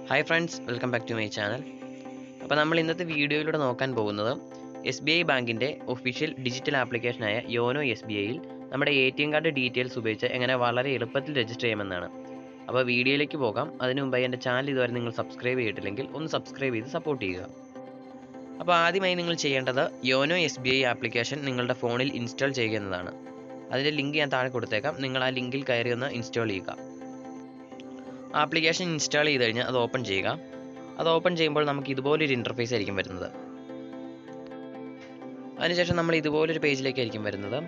Hi friends, welcome back to my channel. അപ്പോൾ നമ്മൾ ഇന്നത്തെ വീഡിയോയിലൂടെ നോക്കാൻ പോകുന്നത് SBI ബാങ്കിന്റെ ഒഫീഷ്യൽ ഡിജിറ്റൽ ആപ്ലിക്കേഷനായ യോനോ SBIയിൽ നമ്മുടെ ATM കാർഡ് ഡീറ്റെയിൽസ് ഉപയോഗിച്ച് എങ്ങനെ വളരെ എളുപ്പത്തിൽ രജിസ്റ്റർ ചെയ്യാമെന്നാണ്. അപ്പോൾ വീഡിയോയിലേക്ക് പോകാം. അതിനു മുമ്പായി എൻ്റെ ചാനൽ ഇതുവരെ നിങ്ങൾ സബ്സ്ക്രൈബ് ചെയ്തിട്ടില്ലെങ്കിൽ ഒന്ന് സബ്സ്ക്രൈബ് ചെയ്ത് സപ്പോർട്ട് ചെയ്യുക. അപ്പോൾ ആദ്യമായി നിങ്ങൾ ചെയ്യേണ്ടത് യോനോ SBI ആപ്ലിക്കേഷൻ നിങ്ങളുടെ ഫോണിൽ ഇൻസ്റ്റാൾ ചെയ്യുക എന്നതാണ്. അതിൻ്റെ ലിങ്ക് ഞാൻ താഴെ കൊടുത്തേക്കാം. നിങ്ങൾ ആ ലിങ്കിൽ കയറി ഒന്ന് ഇൻസ്റ്റാൾ ചെയ്യുക. ആപ്ലിക്കേഷൻ ഇൻസ്റ്റാൾ ചെയ്ത് കഴിഞ്ഞാൽ അത് ഓപ്പൺ ചെയ്യുക. അത് ഓപ്പൺ ചെയ്യുമ്പോൾ നമുക്ക് ഇതുപോലൊരു ഇൻ്റർഫേസ് ആയിരിക്കും വരുന്നത്. അതിനുശേഷം നമ്മൾ ഇതുപോലൊരു പേജിലേക്കായിരിക്കും വരുന്നത്.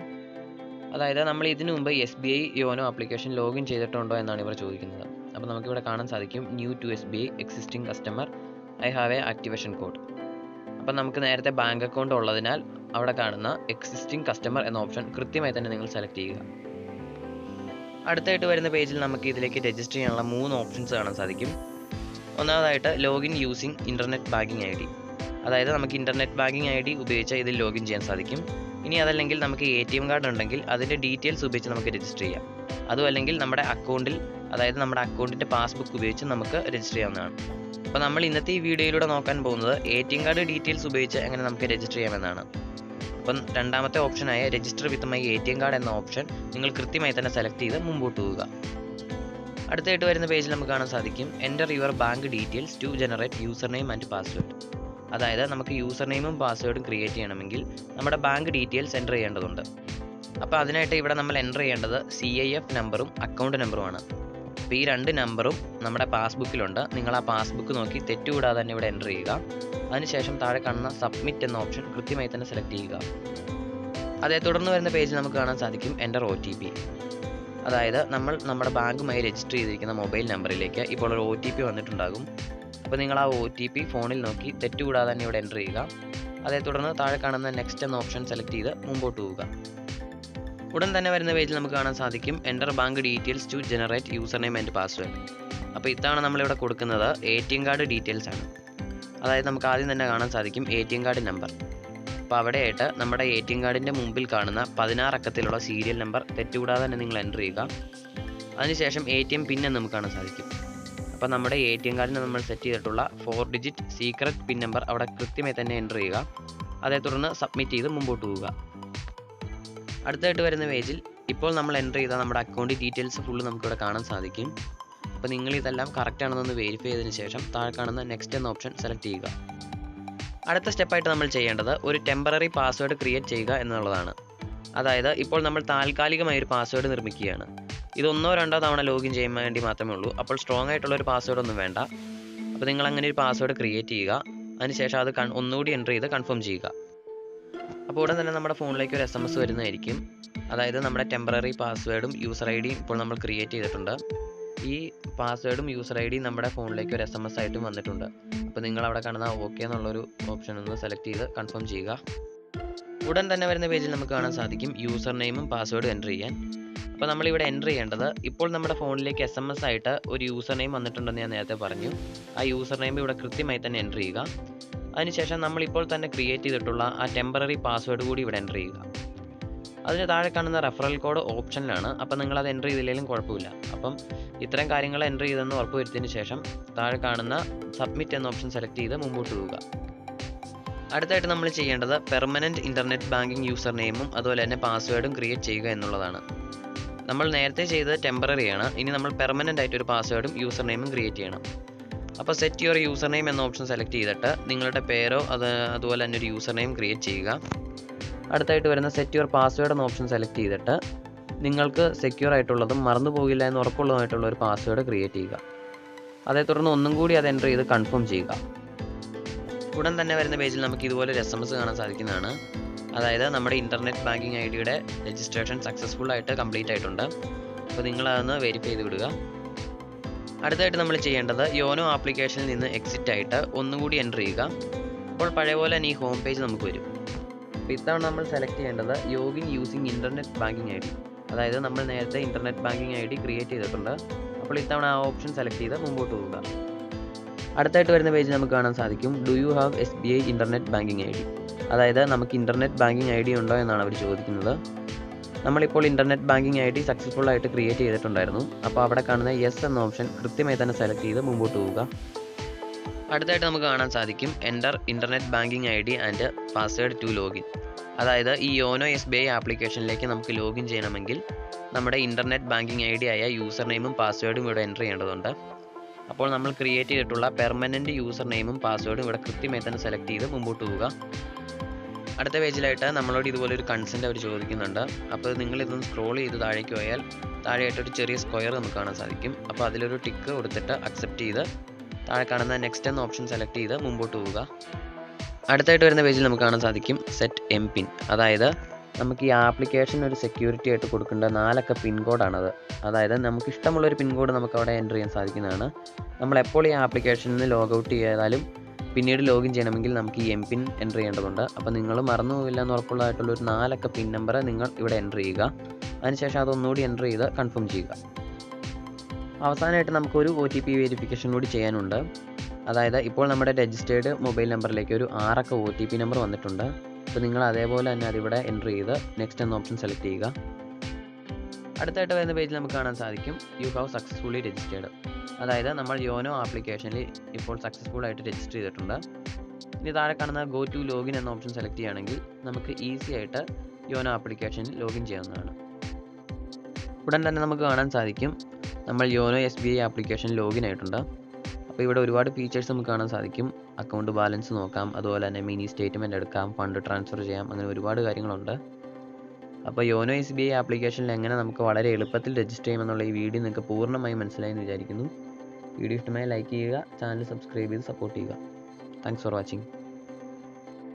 അതായത് നമ്മൾ ഇതിനു മുമ്പ് SBI യോനോ ആപ്ലിക്കേഷൻ ലോഗിൻ ചെയ്തിട്ടുണ്ടോ എന്നാണ് ഇവർ ചോദിക്കുന്നത്. അപ്പോൾ നമുക്കിവിടെ കാണാൻ സാധിക്കും new to SBI existing customer I have a activation code. അപ്പം നമുക്ക് നേരത്തെ ബാങ്ക് അക്കൗണ്ട് ഉള്ളതിനാൽ അവിടെ കാണുന്ന എക്സിസ്റ്റിംഗ് കസ്റ്റമർ എന്ന ഓപ്ഷൻ കൃത്യമായി തന്നെ നിങ്ങൾ സെലക്ട് ചെയ്യുക. അടുത്തായിട്ട് വരുന്ന പേജിൽ നമുക്ക് ഇതിലേക്ക് രജിസ്റ്റർ ചെയ്യാനുള്ള 3 ഓപ്ഷൻസ് കാണാൻ സാധിക്കും. ഒന്നാമതായിട്ട് login using internet banking ID. അതായത് നമുക്ക് ഇൻ്റർനെറ്റ് ബാങ്കിങ് ID ഉപയോഗിച്ച് ഇതിൽ ലോഗിൻ ചെയ്യാൻ സാധിക്കും. ഇനി അതല്ലെങ്കിൽ നമുക്ക് ATM കാർഡ് ഉണ്ടെങ്കിൽ അതിൻ്റെ ഡീറ്റെയിൽസ് ഉപയോഗിച്ച് നമുക്ക് രജിസ്റ്റർ ചെയ്യാം. അതും അല്ലെങ്കിൽ നമ്മുടെ അക്കൗണ്ടിൽ, അതായത് നമ്മുടെ അക്കൗണ്ടിൻ്റെ പാസ്ബുക്ക് ഉപയോഗിച്ച് നമുക്ക് രജിസ്റ്റർ ചെയ്യാവുന്നതാണ്. അപ്പോൾ നമ്മൾ ഇന്നത്തെ ഈ വീഡിയോയിലൂടെ നോക്കാൻ പോകുന്നത് ATM കാർഡ് ഡീറ്റെയിൽസ് ഉപയോഗിച്ച് എങ്ങനെ നമുക്ക് രജിസ്റ്റർ ചെയ്യാമെന്നാണ്. അപ്പം രണ്ടാമത്തെ ഓപ്ഷനായ register with my ATM card എന്ന ഓപ്ഷൻ നിങ്ങൾ കൃത്യമായി തന്നെ സെലക്ട് ചെയ്ത് മുമ്പോട്ട് പോവുക. അടുത്തായിട്ട് വരുന്ന പേജിൽ നമുക്ക് കാണാൻ സാധിക്കും enter your bank details to generate user name and password. അതായത് നമുക്ക് യൂസർ നെയിമും പാസ്വേഡും ക്രിയേറ്റ് ചെയ്യണമെങ്കിൽ നമ്മുടെ ബാങ്ക് ഡീറ്റെയിൽസ് എൻ്റർ ചെയ്യേണ്ടതുണ്ട്. അപ്പോൾ അതിനായിട്ട് ഇവിടെ നമ്മൾ എൻ്റർ ചെയ്യേണ്ടത് CIF നമ്പറും അക്കൗണ്ട് നമ്പറുമാണ്. അപ്പോൾ ഈ 2 നമ്പറും നമ്മുടെ പാസ്ബുക്കിലുണ്ട്. നിങ്ങൾ ആ പാസ്ബുക്ക് നോക്കി തെറ്റുകൂടാതെ തന്നെ ഇവിടെ എൻ്റർ ചെയ്യുക. അതിനുശേഷം താഴെ കാണുന്ന സബ്മിറ്റ് എന്ന ഓപ്ഷൻ കൃത്യമായി തന്നെ സെലക്ട് ചെയ്യുക. അതേ തുടർന്ന് വരുന്ന പേജിൽ നമുക്ക് കാണാൻ സാധിക്കും എൻ്റർ OTP. അതായത് നമ്മൾ നമ്മുടെ ബാങ്കുമായി രജിസ്റ്റർ ചെയ്തിരിക്കുന്ന മൊബൈൽ നമ്പറിലേക്ക് ഇപ്പോൾ ഒരു OTP വന്നിട്ടുണ്ടാകും. അപ്പോൾ നിങ്ങൾ ആ OTP ഫോണിൽ നോക്കി തെറ്റുകൂടാതെ തന്നെ ഇവിടെ എൻ്റർ ചെയ്യുക. അതേ തുടർന്ന് താഴെ കാണുന്ന നെക്സ്റ്റ് എന്ന ഓപ്ഷൻ സെലക്ട് ചെയ്ത് മുമ്പോട്ട് പോവുക. ഉടൻ തന്നെ വരുന്ന പേജിൽ നമുക്ക് കാണാൻ സാധിക്കും enter bank details to generate user name and password. അപ്പോൾ ഇതാണ് നമ്മളിവിടെ കൊടുക്കുന്നത് ATM കാർഡ് ഡീറ്റെയിൽസ് ആണ്. അതായത് നമുക്ക് ആദ്യം തന്നെ കാണാൻ സാധിക്കും ATM കാർഡ് നമ്പർ. അപ്പോൾ അവിടെയായിട്ട് നമ്മുടെ ATM കാർഡിൻ്റെ മുമ്പിൽ കാണുന്ന 16 അക്കത്തിലുള്ള സീരിയൽ നമ്പർ തെറ്റുകൂടാതെ തന്നെ നിങ്ങൾ എൻ്റർ ചെയ്യുക. അതിനുശേഷം ATM പിൻ എന്ന് നമുക്ക് കാണാൻ സാധിക്കും. അപ്പോൾ നമ്മുടെ ATM കാർഡിന് നമ്മൾ സെറ്റ് ചെയ്തിട്ടുള്ള 4 ഡിജിറ്റ് സീക്രട്ട് പിൻ നമ്പർ അവിടെ കൃത്യമായി തന്നെ എൻ്റർ ചെയ്യുക. അതേ തുടർന്ന് സബ്മിറ്റ് ചെയ്ത് മുമ്പോട്ട് പോവുക. അടുത്തായിട്ട് വരുന്ന പേജിൽ ഇപ്പോൾ നമ്മൾ എൻ്റർ ചെയ്ത നമ്മുടെ അക്കൗണ്ട് ഡീറ്റെയിൽസ് ഫുള്ള് നമുക്കിവിടെ കാണാൻ സാധിക്കും. അപ്പോൾ നിങ്ങൾ ഇതെല്ലാം കറക്റ്റ് ആണെന്നൊന്ന് വെരിഫൈ ചെയ്തതിന് ശേഷം താഴെ കാണുന്ന നെക്സ്റ്റ് എന്ന ഓപ്ഷൻ സെലക്ട് ചെയ്യുക. അടുത്ത സ്റ്റെപ്പായിട്ട് നമ്മൾ ചെയ്യേണ്ടത് ഒരു ടെമ്പററി പാസ്വേഡ് ക്രിയേറ്റ് ചെയ്യുക എന്നുള്ളതാണ്. അതായത് ഇപ്പോൾ നമ്മൾ താൽക്കാലികമായി ഒരു പാസ്വേഡ് നിർമ്മിക്കുകയാണ്. ഇത് 1-2 തവണ ലോഗിൻ ചെയ്യാൻ വേണ്ടി മാത്രമേ ഉള്ളൂ. അപ്പോൾ സ്ട്രോങ് ആയിട്ടുള്ള ഒരു പാസ്വേഡ് ഒന്നും വേണ്ട. അപ്പോൾ നിങ്ങൾ അങ്ങനെ ഒരു പാസ്വേഡ് ക്രിയേറ്റ് ചെയ്യുക. അതിനുശേഷം അത് ഒന്നുകൂടി എൻ്റർ ചെയ്ത് കൺഫേം ചെയ്യുക. അപ്പോൾ ഉടൻ തന്നെ നമ്മുടെ ഫോണിലേക്ക് ഒരു SMS വരുന്നതായിരിക്കും. അതായത് നമ്മുടെ ടെമ്പററി പാസ്വേഡും യൂസർ ID ഇപ്പോൾ നമ്മൾ ക്രിയേറ്റ് ചെയ്തിട്ടുണ്ട്. ഈ പാസ്വേഡും യൂസർ ID നമ്മുടെ ഫോണിലേക്ക് ഒരു SMS ആയിട്ടും വന്നിട്ടുണ്ട്. അപ്പോൾ നിങ്ങൾ അവിടെ കാണുന്ന OK എന്നുള്ളൊരു ഓപ്ഷൻ ഒന്ന് സെലക്ട് ചെയ്ത് കൺഫേം ചെയ്യുക. ഉടൻ തന്നെ വരുന്ന പേജിൽ നമുക്ക് കാണാൻ സാധിക്കും യൂസർ നെയിമും പാസ്വേഡും എൻ്റർ ചെയ്യാൻ. അപ്പോൾ നമ്മളിവിടെ എൻ്റർ ചെയ്യേണ്ടത് ഇപ്പോൾ നമ്മുടെ ഫോണിലേക്ക് SMS ആയിട്ട് ഒരു യൂസർ നെയിം വന്നിട്ടുണ്ടെന്ന് ഞാൻ നേരത്തെ പറഞ്ഞു. ആ യൂസർ നെയിം ഇവിടെ കൃത്യമായി തന്നെ എൻ്റർ ചെയ്യുക. അതിനുശേഷം നമ്മളിപ്പോൾ തന്നെ ക്രിയേറ്റ് ചെയ്തിട്ടുള്ള ആ ടെമ്പററി പാസ്വേഡ് കൂടി ഇവിടെ എൻ്റർ ചെയ്യുക. അതിന് താഴെ കാണുന്ന റെഫറൽ കോഡ് ഓപ്ഷനിലാണ്. അപ്പം നിങ്ങളത് എൻ്റർ ചെയ്തില്ലെങ്കിലും കുഴപ്പമില്ല. അപ്പം ഇത്തരം കാര്യങ്ങൾ എൻ്റർ ചെയ്തെന്ന് ഉറപ്പുവരുത്തിയതിന് ശേഷം താഴെ കാണുന്ന സബ്മിറ്റ് എന്ന ഓപ്ഷൻ സെലക്ട് ചെയ്ത് മുമ്പോട്ട് പോവുക. അടുത്തായിട്ട് നമ്മൾ ചെയ്യേണ്ടത് പെർമനൻറ്റ് ഇൻ്റർനെറ്റ് ബാങ്കിങ് യൂസർ നെയിമും അതുപോലെ തന്നെ പാസ്വേഡും ക്രിയേറ്റ് ചെയ്യുക എന്നുള്ളതാണ്. നമ്മൾ നേരത്തെ ചെയ്തത് ടെമ്പററിയാണ്. ഇനി നമ്മൾ പെർമനൻ്റ് ആയിട്ടൊരു പാസ്വേഡും യൂസർ നെയിമും ക്രിയേറ്റ് ചെയ്യണം. അപ്പോൾ സെറ്റ് യുവർ യൂസർ നെയിം എന്ന ഓപ്ഷൻ സെലക്ട് ചെയ്തിട്ട് നിങ്ങളുടെ പേരോ അതുപോലെ തന്നെ ഒരു യൂസർ നെയിം ക്രിയേറ്റ് ചെയ്യുക. അടുത്തായിട്ട് വരുന്ന സെറ്റ് യുവർ പാസ്വേഡ് എന്ന ഓപ്ഷൻ സെലക്ട് ചെയ്തിട്ട് നിങ്ങൾക്ക് സെക്യൂർ ആയിട്ടുള്ളതും മറന്നു പോകില്ല എന്ന് ഉറപ്പുള്ളതുമായിട്ടുള്ള ഒരു പാസ്വേഡ് ക്രിയേറ്റ് ചെയ്യുക. അതേ തുടർന്ന് ഒന്നും കൂടി അത് എൻ്റർ ചെയ്ത് കൺഫേം ചെയ്യുക. ഉടൻ തന്നെ വരുന്ന പേജിൽ നമുക്ക് ഇതുപോലെ ഒരു SMS കാണാൻ സാധിക്കുന്നതാണ്. അതായത് നമ്മുടെ ഇൻ്റർനെറ്റ് ബാങ്കിങ് IDയുടെ രജിസ്ട്രേഷൻ സക്സസ്ഫുൾ ആയിട്ട് കംപ്ലീറ്റ് ആയിട്ടുണ്ട്. അപ്പോൾ നിങ്ങളതൊന്ന് വെരിഫൈ ചെയ്ത് വിടുക. അടുത്തായിട്ട് നമ്മൾ ചെയ്യേണ്ടത് യോനോ ആപ്ലിക്കേഷനിൽ നിന്ന് എക്സിറ്റ് ആയിട്ട് ഒന്നുകൂടി എൻ്റർ ചെയ്യുക. അപ്പോൾ പഴയ പോലെ തന്നെ ഈ ഹോം പേജ് നമുക്ക് വരും. അപ്പോൾ ഇത്തവണ നമ്മൾ സെലക്ട് ചെയ്യേണ്ടത് login using internet banking ID. അതായത് നമ്മൾ നേരത്തെ ഇൻ്റർനെറ്റ് ബാങ്കിങ് ID ക്രിയേറ്റ് ചെയ്തിട്ടുണ്ട്. അപ്പോൾ ഇത്തവണ ആ ഓപ്ഷൻ സെലക്ട് ചെയ്ത് മുമ്പോട്ട് പോവുക. അടുത്തായിട്ട് വരുന്ന പേജിൽ നമുക്ക് കാണാൻ സാധിക്കും do you have SBI internet banking ID. അതായത് നമുക്ക് ഇൻ്റർനെറ്റ് ബാങ്കിങ് ID ഉണ്ടോ എന്നാണ് അവർ ചോദിക്കുന്നത്. നമ്മളിപ്പോൾ ഇൻ്റർനെറ്റ് ബാങ്കിങ് ID സക്സസ്ഫുൾ ആയിട്ട് ക്രിയേറ്റ് ചെയ്തിട്ടുണ്ടായിരുന്നു. അപ്പോൾ അവിടെ കാണുന്ന യെസ് എന്ന ഓപ്ഷൻ കൃത്യമായി തന്നെ സെലക്ട് ചെയ്ത് മുമ്പോട്ട് പോവുക. അടുത്തായിട്ട് നമുക്ക് കാണാൻ സാധിക്കും enter internet banking ID and password to login. അതായത് ഈ യോനോ SBI ആപ്ലിക്കേഷനിലേക്ക് നമുക്ക് ലോഗിൻ ചെയ്യണമെങ്കിൽ നമ്മുടെ ഇൻ്റർനെറ്റ് ബാങ്കിങ് ID ആയ യൂസർ നെയിമും പാസ്വേഡും ഇവിടെ എൻ്റർ ചെയ്യേണ്ടതുണ്ട്. അപ്പോൾ നമ്മൾ ക്രിയേറ്റ് ചെയ്തിട്ടുള്ള പെർമനൻറ്റ് യൂസർ നെയിമും പാസ്വേഡും ഇവിടെ കൃത്യമായി തന്നെ സെലക്ട് ചെയ്ത് മുമ്പോട്ട് പോവുക. അടുത്ത പേജിലായിട്ട് നമ്മളോട് ഇതുപോലൊരു കൺസെൻറ്റ് അവർ ചോദിക്കുന്നുണ്ട്. അപ്പോൾ നിങ്ങളിതൊന്ന് സ്ക്രോൾ ചെയ്ത് താഴേക്ക് പോയാൽ താഴെയായിട്ടൊരു ചെറിയ സ്ക്വയർ നമുക്ക് കാണാൻ സാധിക്കും. അപ്പോൾ അതിലൊരു ടിക്ക് കൊടുത്തിട്ട് അക്സെപ്റ്റ് ചെയ്ത് താഴെ കാണുന്ന നെക്സ്റ്റ് എന്ന ഓപ്ഷൻ സെലക്ട് ചെയ്ത് മുമ്പോട്ട് പോവുക. അടുത്തായിട്ട് വരുന്ന പേജിൽ നമുക്ക് കാണാൻ സാധിക്കും സെറ്റ് MPIN. അതായത് നമുക്ക് ഈ ആപ്ലിക്കേഷൻ ഒരു സെക്യൂരിറ്റി ആയിട്ട് കൊടുക്കേണ്ട 4 അക്ക പിൻകോഡാണത്. അതായത് നമുക്ക് ഇഷ്ടമുള്ളൊരു പിൻകോഡ് നമുക്ക് അവിടെ എൻ്റർ ചെയ്യാൻ സാധിക്കുന്നതാണ്. നമ്മൾ എപ്പോൾ ഈ ആപ്ലിക്കേഷനിൽ നിന്ന് ലോഗൗട്ട് ചെയ്താലും പിന്നീട് ലോഗിൻ ചെയ്യണമെങ്കിൽ നമുക്ക് ഈ MPIN എൻ്റർ ചെയ്യേണ്ടതുണ്ട്. അപ്പോൾ നിങ്ങൾ മറന്നു പോവില്ല എന്ന് ഉറപ്പുള്ളതായിട്ടുള്ളൊരു 4 അക്ക പിൻ നമ്പർ നിങ്ങൾ ഇവിടെ എൻ്റർ ചെയ്യുക. അതിനുശേഷം അതൊന്നുകൂടി എൻ്റർ ചെയ്ത് കൺഫേം ചെയ്യുക. അവസാനമായിട്ട് നമുക്കൊരു OTP വെരിഫിക്കേഷൻ കൂടി ചെയ്യാനുണ്ട്. അതായത് ഇപ്പോൾ നമ്മുടെ രജിസ്റ്റേർഡ് മൊബൈൽ നമ്പറിലേക്ക് ഒരു 6 അക്ക OTP നമ്പർ വന്നിട്ടുണ്ട്. അപ്പോൾ നിങ്ങൾ അതേപോലെ തന്നെ അതിവിടെ എൻ്റർ ചെയ്ത് നെക്സ്റ്റ് എന്ന ഓപ്ഷൻ സെലക്ട് ചെയ്യുക. അടുത്തായിട്ട് വരുന്ന പേജിൽ നമുക്ക് കാണാൻ സാധിക്കും യു ഹാവ് സക്സസ്ഫുള്ളി രജിസ്റ്റേർഡ്. അതായത് നമ്മൾ യോനോ ആപ്ലിക്കേഷനിൽ ഇപ്പോൾ സക്സസ്ഫുൾ ആയിട്ട് രജിസ്റ്റർ ചെയ്തിട്ടുണ്ട്. ഇനി താഴെ കാണുന്ന ഗോ ടു ലോഗിൻ എന്ന ഓപ്ഷൻ സെലക്ട് ചെയ്യുകയാണെങ്കിൽ നമുക്ക് ഈസി ആയിട്ട് യോനോ ആപ്ലിക്കേഷനിൽ ലോഗിൻ ചെയ്യാവുന്നതാണ്. ഉടൻ തന്നെ നമുക്ക് കാണാൻ സാധിക്കും നമ്മൾ യോനോ SBI ആപ്ലിക്കേഷൻ ലോഗിൻ ആയിട്ടുണ്ട്. അപ്പോൾ ഇവിടെ ഒരുപാട് ഫീച്ചേഴ്സ് നമുക്ക് കാണാൻ സാധിക്കും. അക്കൗണ്ട് ബാലൻസ് നോക്കാം, അതുപോലെ തന്നെ മിനി സ്റ്റേറ്റ്മെൻറ്റ് എടുക്കാം, ഫണ്ട് ട്രാൻസ്ഫർ ചെയ്യാം, അങ്ങനെ ഒരുപാട് കാര്യങ്ങളുണ്ട്. അപ്പോൾ യോനോ SBI ആപ്ലിക്കേഷനിൽ എങ്ങനെ നമുക്ക് വളരെ എളുപ്പത്തിൽ രജിസ്റ്റർ ചെയ്യുമെന്നുള്ള ഈ വീഡിയോ നിങ്ങൾക്ക് പൂർണ്ണമായും മനസ്സിലായെന്ന് വിചാരിക്കുന്നു. വീഡിയോ ഇഷ്ടമായി ലൈക്ക് ചെയ്യുക, ചാനൽ സബ്സ്ക്രൈബ് ചെയ്ത് സപ്പോർട്ട് ചെയ്യുക. Thanks for watching.